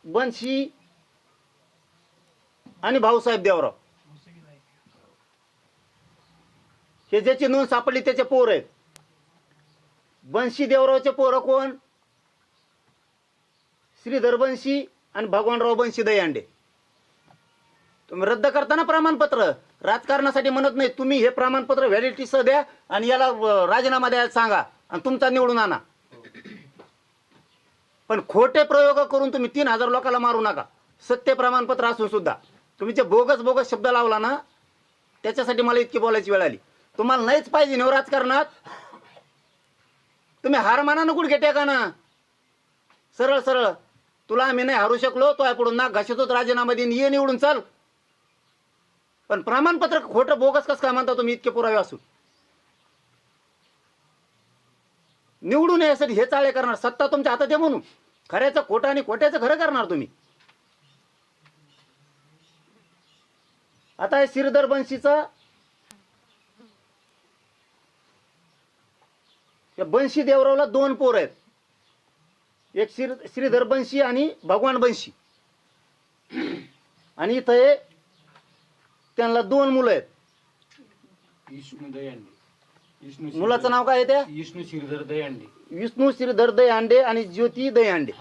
बनशी आणि भाऊसाहेब देवराव हे ज्याची नोंद सापडली त्याचे पोर आहेत. बनशी देवरावचे पोरं कोण? श्रीधर बनशी आणि भगवानराव बनशी दहीहंडे. तुम्ही रद्द करताना प्रमाणपत्र राजकारणासाठी म्हणत नाही, तुम्ही हे प्रमाणपत्र व्हॅलिडिटी सह द्या आणि याला राजीनामा द्यायला सांगा आणि तुमचा निवडून आणा. पण खोटे प्रयोग करून तुम्ही 3000 लोकांना मारू नका. सत्य प्रमाणपत्र असून सुद्धा तुम्ही जे बोगस बोगस शब्द लावला ना, त्याच्यासाठी मला इतकी बोलायची वेळ आली. तुम्हाला नाहीच पाहिजे ना राजकारणात. तुम्ही हार माना ना गुडघे टेका ना, सरळ सरळ. तुला आम्ही नाही हारू शकलो, तो पुढून नाक घासतोच राजीनामा देईन, ये निवडून चल. पण प्रमाणपत्र खोटं बोगस कसं काय म्हणता तुम्ही इतके पुरावे असून? निवडून यासाठी हे चाळे करणार, सत्ता तुमच्या हातात आहे म्हणून खऱ्याचं खोटं आणि खोट्याचं खरं करणार तुम्ही. आता श्रीधर बनशीचा बनशी देवरावला 2 पोर आहेत. एक श्रीधर बनशी आणि भगवान बनशी. आणि इथं त्यांना 2 मुलं आहेत. विष्णू दहीहंडे. मुलाचं नाव काय आहे? त्या विष्णू श्रीधर दहीहंडे. विष्णू श्रीधर दहीहंडे आणि ज्योती दहीहंडे.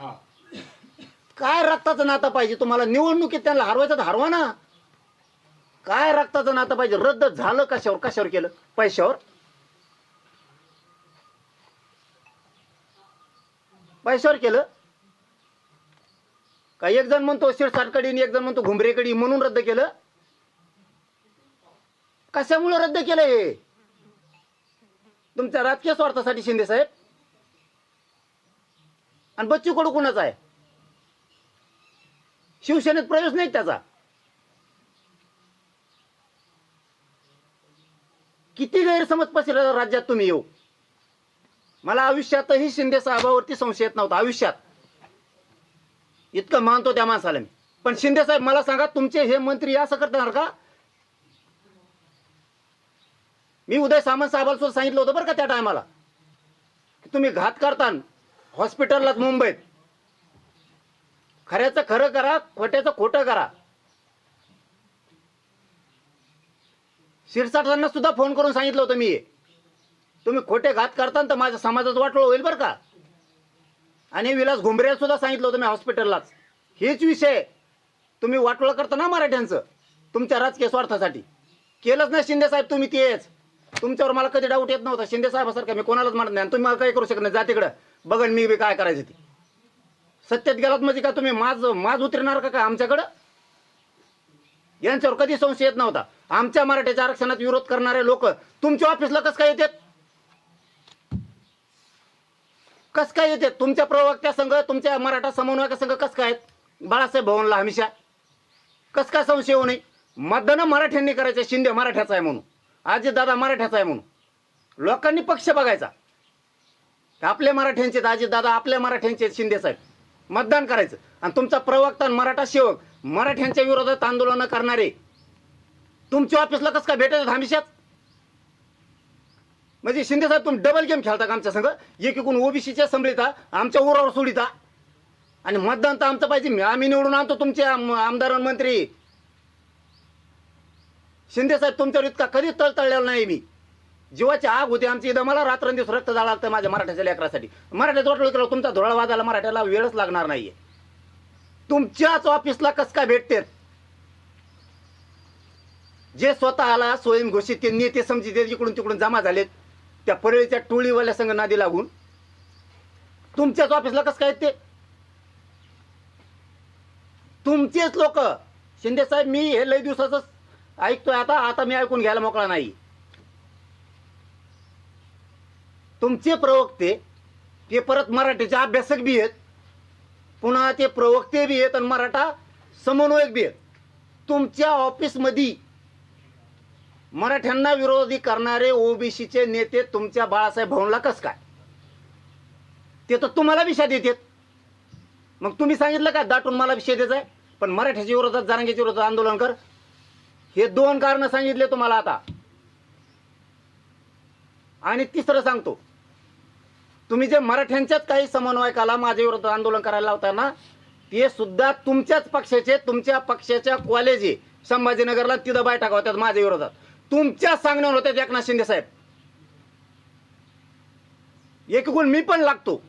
काय रक्ताचं नातं पाहिजे तुम्हाला? निवडणुकीत त्यांना हरवायचं तर हरवा ना. काय रक्ताचं नातं पाहिजे? रद्द झालं कशावर? कशावर केलं? पैशावर? पैशावर केलं का? एक जण म्हणतो शिरसाटकडी, एक जण म्हणतो घुमरेकडी, म्हणून रद्द केलं. कशामुळे रद्द केलं? हे तुमच्या राजकीय स्वार्थासाठी शिंदे साहेब. आणि बच्चू कडू कुणाचा आहे? शिवसेनेत प्रवेश नाही त्याचा. किती गैरसमज पसरला राज्यात तुम्ही येऊ. मला आयुष्यातही शिंदे साहेबावरती संशय येत नव्हता. आयुष्यात इतकं मानतो त्या माणसाला मी. पण शिंदे साहेब मला सांगा, तुमचे हे मंत्री असं करणार का? मी उदय सामंत साहेबाला सुद्धा सांगितलं होतं बरं का त्या टायमाला, की तुम्ही घात करता हॉस्पिटलला मुंबईत. खऱ्याचं खरं करा, खोट्याचं खोटं करा. शिरसाटांना सुद्धा फोन करून सांगितलं होतं मी, तुम्ही खोटे घात करता तर माझ्या समाजाचं वाटोळं होईल बरं का. आणि विलास घुमरेला सुद्धा सांगितलं होतं मी हॉस्पिटललाच, हेच विषय तुम्ही वाटोळं करता ना मराठ्यांचं तुमच्या राजकीय स्वार्थासाठी. केलंच नाही शिंदे साहेब तुम्ही तेच. तुमच्यावर मला कधी डाऊट येत नव्हता. शिंदे साहेबासारखं मी कोणालाच म्हणत नाही. तुम्ही मला काही करू शकत नाही. जा तिकडं, बघन मी बी काय करायचं ते. सत्यात गेलात म्हणजे का तुम्ही माज उतरणार का आमच्याकडं? यांच्यावर कधी संशय येत नव्हता. आमच्या मराठ्याच्या आरक्षणात विरोध करणारे लोक तुमच्या ऑफिसला कसं काय येतात? कसं काय येतात? तुमच्या प्रवक्त्या संघ, तुमच्या मराठा समन्वयका संघ कसं काय आहेत? बाळासाहेब भवनला हमेशा कसं काय संशय होऊ नये? मतदान मराठ्यांनी करायचं. शिंदे मराठ्याचा आहे म्हणून, अजितदादा मराठ्याचा आहे म्हणून. लोकांनी पक्ष बघायचा. आपले मराठ्यांचे अजितदादा, आपल्या मराठ्यांचे शिंदे साहेब. मतदान करायचं. आणि तुमचा प्रवक्ता मराठा सेवक मराठ्यांच्या विरोधात आंदोलन करणारे तुमच्या ऑफिसला कसं काय भेटायचं हमेशाच? म्हणजे शिंदे साहेब तुम्ही डबल गेम खेळता का आमच्या संघ? एकीकडून ओबीसीच्या संभळीता, आमच्या उरावर सोडिता, आणि मतदान तर आमचं पाहिजे. आम्ही निवडून आणतो तुमचे आमदार मंत्री. शिंदे साहेब तुमच्यावर इतका कधीच तळतळलेला नाही मी. जीवाची आग होती आमची इथं. मला रात्रंदिवस रक्त जाळं लागतं माझ्या मराठ्याच्या लेकरासाठी. मराठ्याचं वाटलं केलं तुमचा धुळा वाजायला मराठ्याला वेळच लागणार नाहीये. तुमच्याच ऑफिसला कसं काय भेटते? जे स्वतःला स्वयंघोषित ते नेते समजिते इकडून तिकडून जमा झालेत, त्या परळीच्या टोळीवाल्या संघ नादी लागून तुमच्याच ऑफिसला कसं काय ते? तुमचेच लोक. शिंदे साहेब मी हे लय दिवसाच ऐकतोय. आता मी ऐकून घ्यायला मोकळा नाही. तुमचे प्रवक्ते ते परत मराठीचे अभ्यासक बी आहेत, पुन्हा ते प्रवक्ते बी आहेत आणि मराठा समन्वयक बी आहेत. तुमच्या ऑफिसमध्ये मराठ्यांना विरोधी करणारे ओबीसीचे नेते तुमच्या बाळासाहेब भवनला कसं काय? ते तर तुम्हाला विषय देतात. मग तुम्ही सांगितलं का दाटून मला विषय द्यायचा आहे, पण मराठ्याच्या विरोधात जरांगेच्या विरोधात आंदोलन कर? हे 2 कारण सांगितले तुम्हाला आता. आणि तिसरं सांगतो, तुम्ही जे मराठ्यांच्याच काही समन्वयकाला माझ्या विरोधात आंदोलन करायला लावता ना, ते सुद्धा तुमच्याच पक्षाचे, तुमच्या पक्षाच्या कॉलेज आहे संभाजीनगरला, तिथं बैठका होत्यात माझ्या विरोधात, तुमच्या सांगण्यावर होत्यात एकनाथ शिंदे साहेब. एक गुण मी पण लागतो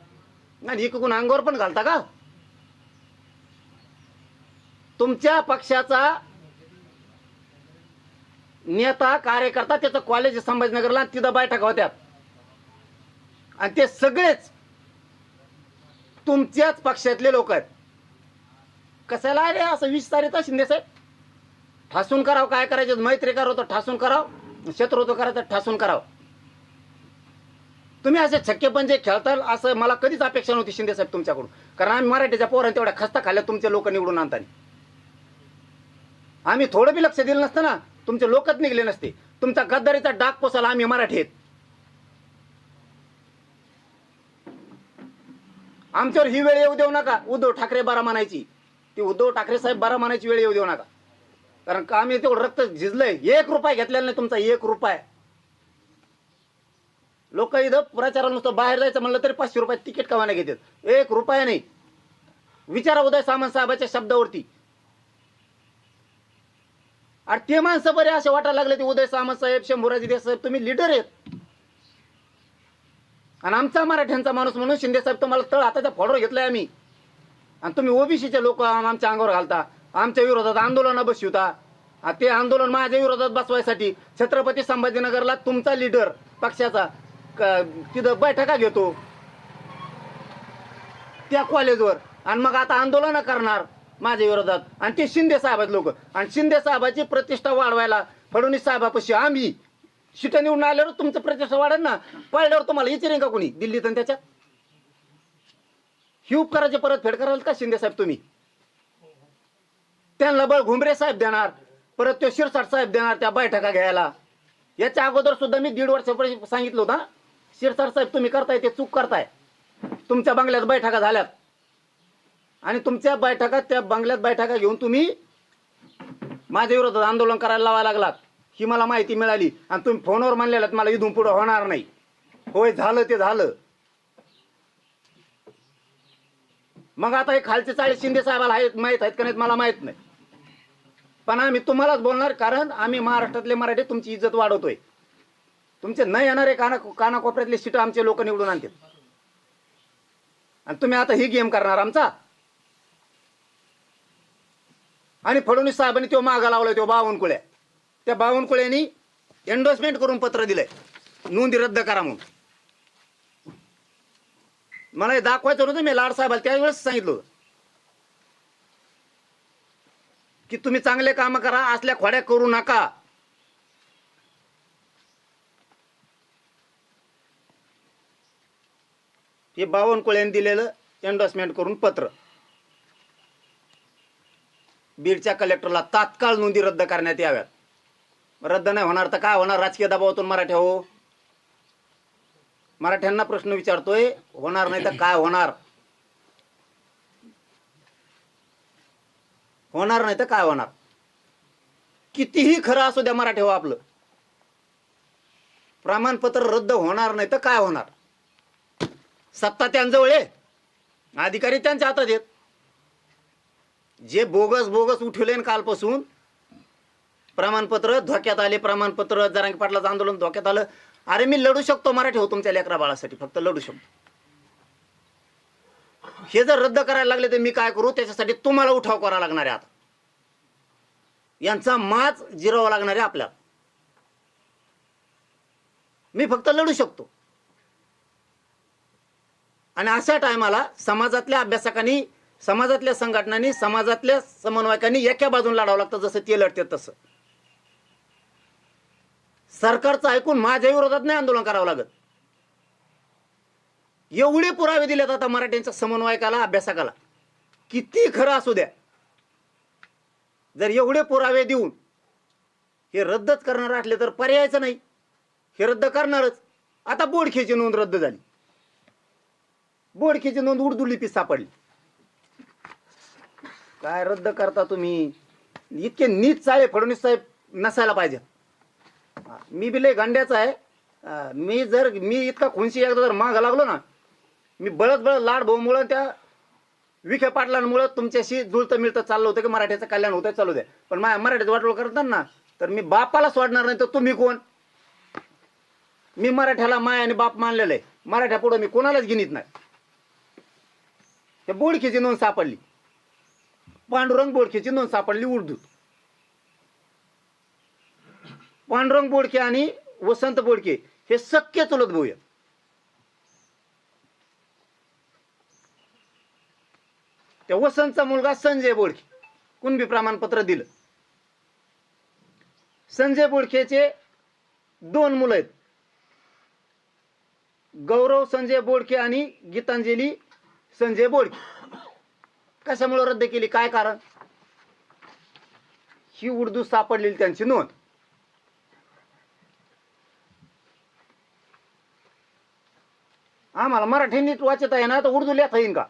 आणि एक गुण अंगावर पण घालता का? तुमच्या पक्षाचा नेता कार्यकर्ता त्याचं कॉलेज संभाजीनगरला, तिथं बैठका होत्यात आणि ते सगळेच तुमच्याच पक्षातले लोक आहेत. कशाला रे असं विस्तारित शिंदे साहेब? ठासून करावं, काय करायचं, मैत्री करावं तर ठासून करावं, शत्रुत्व करायचं ठासून करावं. तुम्ही असे छक्के पंजे खेळताल असं मला कधीच अपेक्षा नव्हती शिंदे साहेब तुमच्याकडून. कारण आम्ही मराठीच्या पोरांनी तेवढ्या खस्ता खाल्ल्या तुमचे लोक निवडून आणताना. आम्ही थोडं बी लक्ष दिलं नसतं ना, तुमचे लोकच निघले नसते. तुमचा गद्दारीचा डाग पोसाला आम्ही मराठी आहेत. आमच्यावर ही वेळ येऊ देऊ नका उद्धव ठाकरे बारा म्हणायची, ती उद्धव ठाकरे साहेब बारा म्हणायची वेळ येऊ देऊ नका. कारण का आम्ही तेवढं रक्त झिजलंय, 1 रुपया घेतलेला नाही तुमचा, 1 रुपया. लोक इथं प्रचाराला नुसतं बाहेर जायचं म्हणलं तरी 500 रुपये तिकीट कमाने घेतात, 1 रुपया नाही. विचारा उदय सामंत साहेबाच्या शब्दावरती. आणि ते माणसं बरे असे वाटायला लागले, ते उदय सामंत साहेब, शंभूराजी देसाई साहेब तुम्ही लीडर आहेत आणि आमचा मराठ्यांचा माणूस म्हणून शिंदे साहेब तुम्हाला तळ हाताच्या फोडवर घेतलाय आम्ही. आणि तुम्ही ओबीसीचे लोक आमच्या अंगावर घालता, आमच्या विरोधात आंदोलन बसवता. ते आंदोलन माझ्या विरोधात बसवायसाठी छत्रपती संभाजीनगरला तुमचा लीडर पक्षाचा तिथं बैठका घेतो त्या कॉलेजवर, आणि मग आता आंदोलन करणार माझ्या विरोधात. आणि ते शिंदे साहेबाचे लोक, आणि शिंदे साहेबाची प्रतिष्ठा वाढवायला फडणवीस साहेबापाशी आम्ही शिट निवडून आल्यावर तुमचं प्रतिष्ठा वाढेल ना. पळल्यावर तुम्हाला विचारेन का कोणी दिल्लीत आणि त्याच्यात? ही उपकाराची परतफेड कराल का शिंदे साहेब तुम्ही? त्यांना बळ घुमरे साहेब देणार, परत तो शिरसाट साहेब देणार त्या बैठका घ्यायला. याच्या अगोदर सुद्धा मी 1.5 वर्षापूर्वी सांगितलं होतं, शिरसाट साहेब तुम्ही करताय ते चूक करताय. तुमच्या बंगल्यात बैठका झाल्यात आणि तुमच्या बैठका, त्या बंगल्यात बैठका घेऊन तुम्ही माझ्या विरोधात आंदोलन करायला लावायला लागलात. ही मला माहिती मिळाली आणि तुम्ही फोनवर म्हणलेलं मला इथून पुढे होणार नाही. होय, झालं ते झालं. मग आता हे खालचे 40 शिंदे साहेबाला माहित आहेत का नाहीत मला माहित नाही, पण आम्ही तुम्हालाच बोलणार. कारण आम्ही महाराष्ट्रातले मराठी तुमची इज्जत वाढवतोय. तुमचे न येणारे कानाकोपऱ्यातले सीट आमचे लोक निवडून आणतात आणि तुम्ही आता ही गेम करणार आमचा. आणि फडणवीस साहेबांनी तो मागा लावलाय, तो बावनकुळ्या, त्या बावनकुळ्यांनी एंडोर्समेंट करून पत्र दिलंय नोंदी रद्द करा म्हणून. मला हे दाखवायचं होतं, मी लाड साहेबाला त्यावेळेस सांगितलं होतं की तुम्ही चांगले काम करा, असल्या खोड्या करू नका. हे बावनकुळ्यांनी दिलेलं एंडोर्समेंट करून पत्र. बीडच्या कलेक्टरला तात्काळ नोंदी रद्द करण्यात याव्यात. रद्द नाही होणार तर काय होणार? राजकीय दबावातून मराठ्या हो. मराठ्यांना प्रश्न विचारतोय, होणार नाही तर काय होणार? होणार नाही तर काय होणार? कितीही खरं असू द्या मराठी हो आपलं, प्रमाणपत्र रद्द होणार नाही तर काय होणार? सत्ता त्यांजवळ आहे, अधिकारी त्यांच्या हातात आहेत. जे बोगस बोगस उठवले कालपासून प्रमाणपत्र धोक्यात आले, प्रमाणपत्र जरांगे पाटलाचं आंदोलन धोक्यात आलं. अरे मी लढू शकतो मराठी हो तुमच्या लेकरा बाळासाठी, फक्त लढू शकतो. हे जर रद्द करायला लागले तर मी काय करू? त्याच्यासाठी तुम्हाला उठाव करावा लागणार आहे. आता यांचा माज जिरवावा लागणार आहे आपल्याला. मी फक्त लढू शकतो. आणि अशा टायमाला समाजातल्या अभ्यासकांनी, समाजातल्या संघटनांनी, समाजातल्या समन्वयकांनी एका बाजून लढावं लागतं. जसं ते लढते तसं सरकारचं ऐकून माझ्या विरोधात नाही आंदोलन करावं लागत. एवढे पुरावे दिलेत आता मराठ्यांच्या समन्वयकाला, अभ्यासकाला, किती खरं असू द्या. जर एवढे पुरावे देऊन हे रद्दच करणार असले तर पर्यायचं नाही, हे रद्द करणारच. आता बोडखेची नोंद रद्द झाली, बोडखेची नोंद उर्दू लिपीत सापडली. काय रद्द करता तुम्ही? इतके नीच चाळे फडणवीस साहेब नसायला पाहिजे. मी बी लय गांड्याचा आहे. मी इतका खुनशी एकदा जर माग लागलो ना, मी बळत लाड भाऊमुळं त्या विखे पाटलांमुळे तुमच्याशी जुळतं मिळतं चाललं होतं की मराठीचं कल्याण होतं चालू द्या, पण माझ्या मराठीत वाटोळ करतात ना तर मी बापाला सोडणार नाही. तर तुम्ही कोण? मी मराठ्याला माय आणि बाप मानलेलं आहे. मराठ्या पुढे मी कोणालाच गिनीत नाही. त्या बोडखीची नोंद सापडली, पांडुरंग बोडखेची नोंद सापडली उर्दूत. पांडुरंग बोडखे आणि वसंत बोडखे हे सख्खे चुलत भाऊ आहेत. त्या वसंतचा मुलगा संजय बोडखे कुणबी प्रमाणपत्र दिलं. संजय बोडखेचे 2 मुलं आहेत, गौरव संजय बोडखे आणि गीतांजली संजय बोडखे. कशामुळे रद्द केली, काय कारण? ही उर्दू सापडलेली त्यांची नोंद. आम्हाला मराठी नीट वाचता येणार तर उर्दू लिहिता येईन का?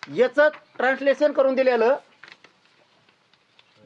याच ट्रान्सलेशन करून दिलेलं